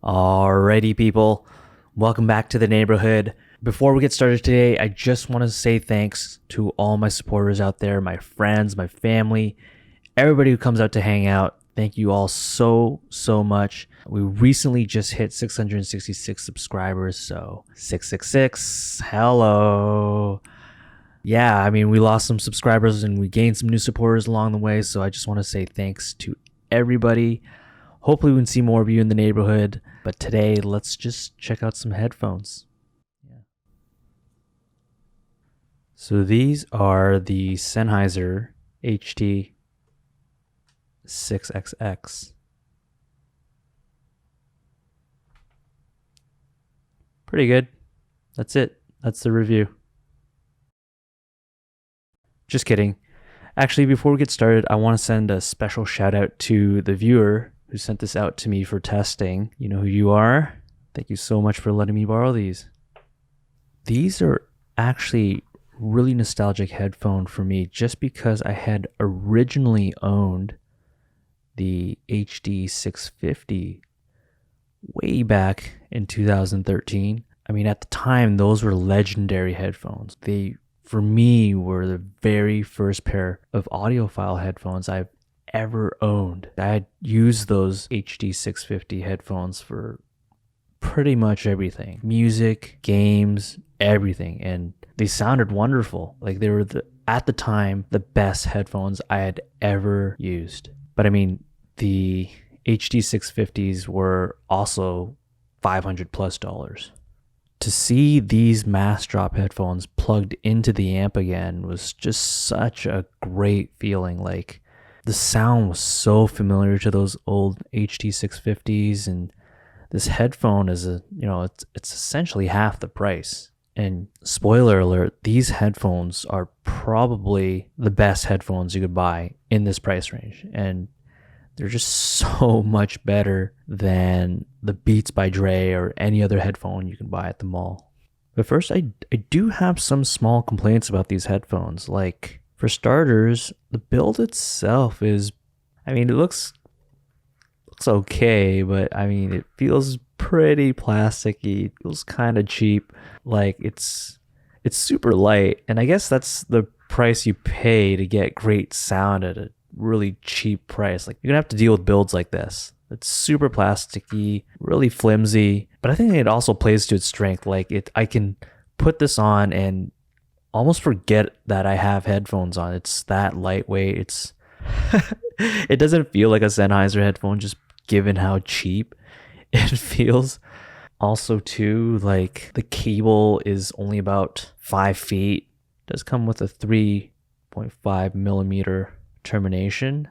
Alrighty, people. Welcome back to the neighborhood. Before we get started today, I just want to say thanks to all my supporters out there, my friends, my family, everybody who comes out to hang out. Thank you all so much. We recently just hit 666 subscribers, so 666, hello. Yeah, I mean, we lost some subscribers and we gained some new supporters along the way, so I just want to say thanks to everybody. Hopefully we can see more of you in the neighborhood, but today let's just check out some headphones. So these are the Sennheiser HD6XX. Pretty good. That's it. That's the review. Just kidding. Actually, before we get started, I want to send a special shout out to the viewer who sent this out to me for testing. You know who you are. Thank you so much for letting me borrow these. These are actually really nostalgic headphone for me just because I had originally owned the HD650 way back in 2013. I mean, at the time, those were legendary headphones. They, for me, were the very first pair of audiophile headphones I've ever owned. I had used those HD650 headphones for pretty much everything. Music, games, everything. And they sounded wonderful. Like they were, at the time, the best headphones I had ever used. But I mean, the HD650s were also $500+. To see these Massdrop headphones plugged into the amp again was just such a great feeling. Like the sound was so familiar to those old HD650s, and this headphone is it's essentially half the price. And spoiler alert, these headphones are probably the best headphones you could buy in this price range. And they're just so much better than the Beats by Dre or any other headphone you can buy at the mall. But first, I do have some small complaints about these headphones. Like, for starters, the build itself is, I mean, it looks okay, but I mean, it feels pretty plasticky. It feels kind of cheap. Like, it's super light, and I guess that's the price you pay to get great sound at a really cheap price. Like, you're gonna have to deal with builds like this. It's super plasticky, really flimsy, but I think it also plays to its strength. Like, I can put this on and almost forget that I have headphones on. It's that lightweight. It's it doesn't feel like a Sennheiser headphone, just given how cheap it feels. Also too, like, the cable is only about 5 feet. It does come with a 3.5 millimeter termination,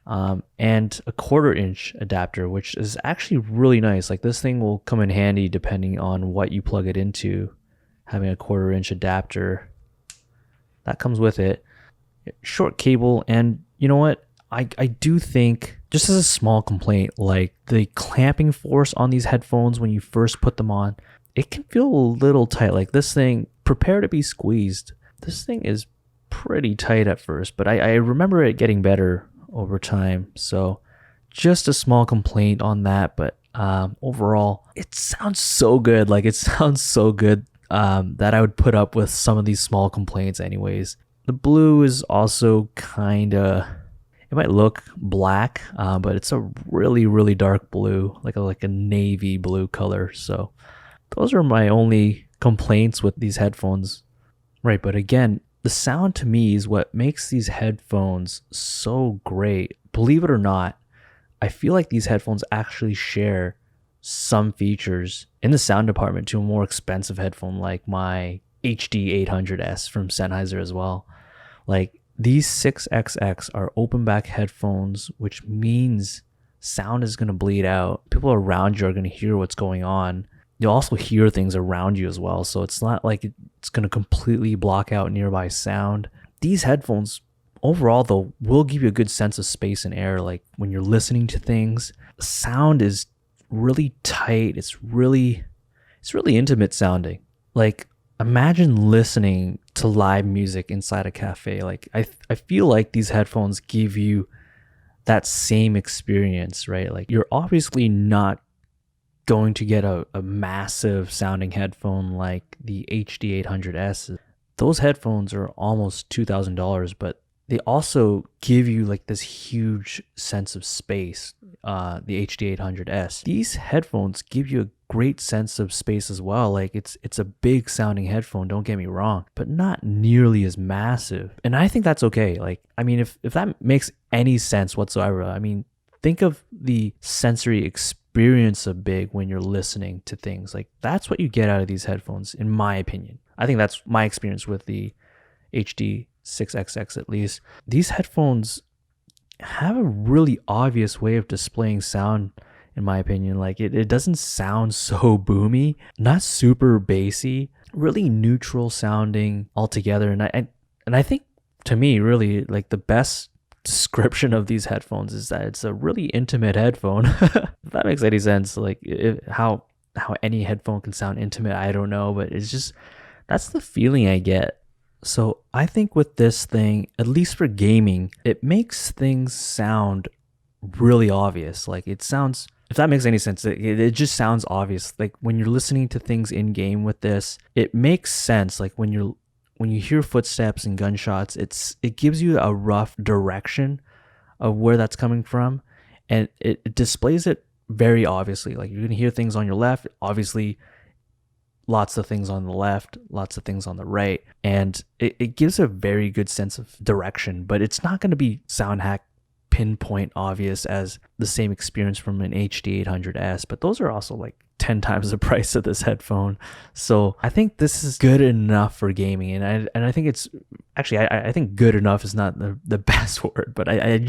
and a 1/4-inch adapter, which is actually really nice. Like, this thing will come in handy depending on what you plug it into. Having a 1/4-inch adapter that comes with it. Short cable, and you know what, I do think, just as a small complaint, like the clamping force on these headphones when you first put them on, it can feel a little tight. Like, this thing, prepare to be squeezed. This thing is pretty tight at first, but I remember it getting better over time. So just a small complaint on that, but overall, it sounds so good. Like, it sounds so good that I would put up with some of these small complaints anyways. The blue is also kind of, it might look black, but it's a really dark blue, like a navy blue color. So those are my only complaints with these headphones. Right, but again, the sound to me is what makes these headphones so great. Believe it or not, I feel like these headphones actually share some features in the sound department to a more expensive headphone like my HD800S from Sennheiser as well. Like, these 6XX are open back headphones, which means sound is going to bleed out. People around you are going to hear what's going on. You'll also hear things around you as well. So it's not like it's going to completely block out nearby sound. These headphones, overall though, will give you a good sense of space and air. Like, when you're listening to things, the sound is really tight. It's really intimate sounding. Like, imagine listening to live music inside a cafe. Like, I feel like these headphones give you that same experience, right? Like, you're obviously not going to get a massive sounding headphone like the HD800S. Those headphones are almost $2,000, but they also give you like this huge sense of space, the HD800S. These headphones give you a great sense of space as well. Like it's a big sounding headphone, don't get me wrong, but not nearly as massive. And I think that's okay. Like, I mean, if that makes any sense whatsoever, I mean, think of the sensory experience of big when you're listening to things. Like that's what you get out of these headphones, in my opinion. I think that's my experience with the HD6XX at least. These headphones have a really obvious way of displaying sound, in my opinion. Like it doesn't sound so boomy, not super bassy, really neutral sounding altogether. And I think, to me, really, like the best description of these headphones is that it's a really intimate headphone. If that makes any sense. Like how any headphone can sound intimate, I don't know, but it's just, that's the feeling I get. So I think with this thing, at least for gaming, it makes things sound really obvious. Like it sounds, if that makes any sense, it just sounds obvious. Like when you're listening to things in game with this, it makes sense. Like when you hear footsteps and gunshots, it gives you a rough direction of where that's coming from, and it displays it very obviously. Like you're gonna hear things on your left, obviously lots of things on the left, lots of things on the right, and it gives a very good sense of direction, but it's not going to be sound hack pinpoint obvious as the same experience from an HD800S, but those are also like 10 times the price of this headphone. So I think this is good enough for gaming, and I think it's actually, I think good enough is not the best word, but I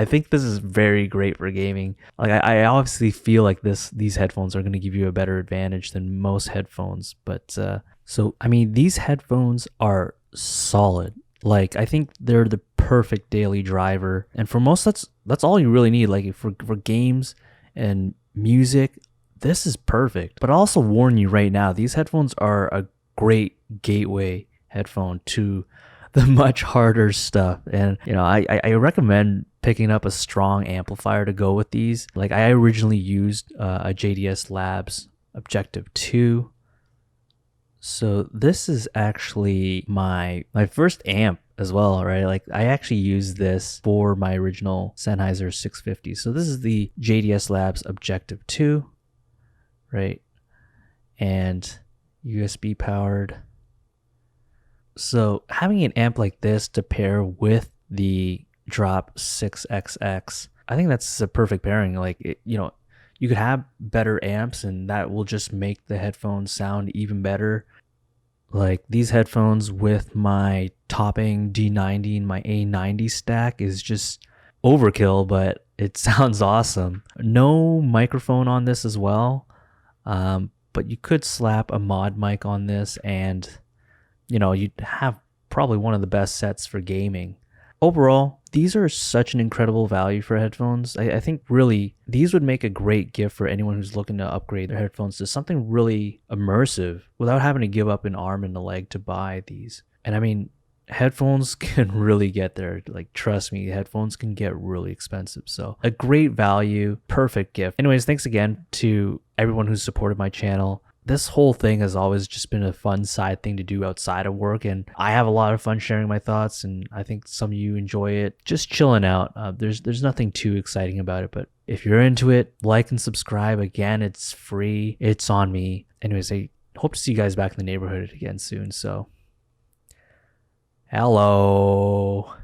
think this is very great for gaming. Like I obviously feel like these headphones are going to give you a better advantage than most headphones, but so I mean, these headphones are solid. Like I think they're the perfect daily driver, and for most that's all you really need. Like for games and music, this is perfect. But I'll also warn you right now, these headphones are a great gateway headphone to the much harder stuff. And you know, I recommend picking up a strong amplifier to go with these. Like I originally used a JDS Labs Objective 2. So this is actually my first amp as well, right? Like I actually used this for my original Sennheiser 650. So this is the JDS Labs Objective 2, right? And USB powered. So having an amp like this to pair with the Drop 6XX, I think that's a perfect pairing. Like you could have better amps and that will just make the headphones sound even better. Like these headphones with my topping D90 and my A90 stack is just overkill, but it sounds awesome. No microphone on this as well, but you could slap a mod mic on this and you'd have probably one of the best sets for gaming. Overall, these are such an incredible value for headphones. I think really these would make a great gift for anyone who's looking to upgrade their headphones to something really immersive without having to give up an arm and a leg to buy these. And I mean, headphones can really get there. Like, trust me, headphones can get really expensive. So a great value, perfect gift. Anyways, thanks again to everyone who's supported my channel. This whole thing has always just been a fun side thing to do outside of work, and I have a lot of fun sharing my thoughts, and I think some of you enjoy it. Just chilling out. There's nothing too exciting about it, but if you're into it, like and subscribe. Again, it's free. It's on me. Anyways, I hope to see you guys back in the neighborhood again soon. So, hello.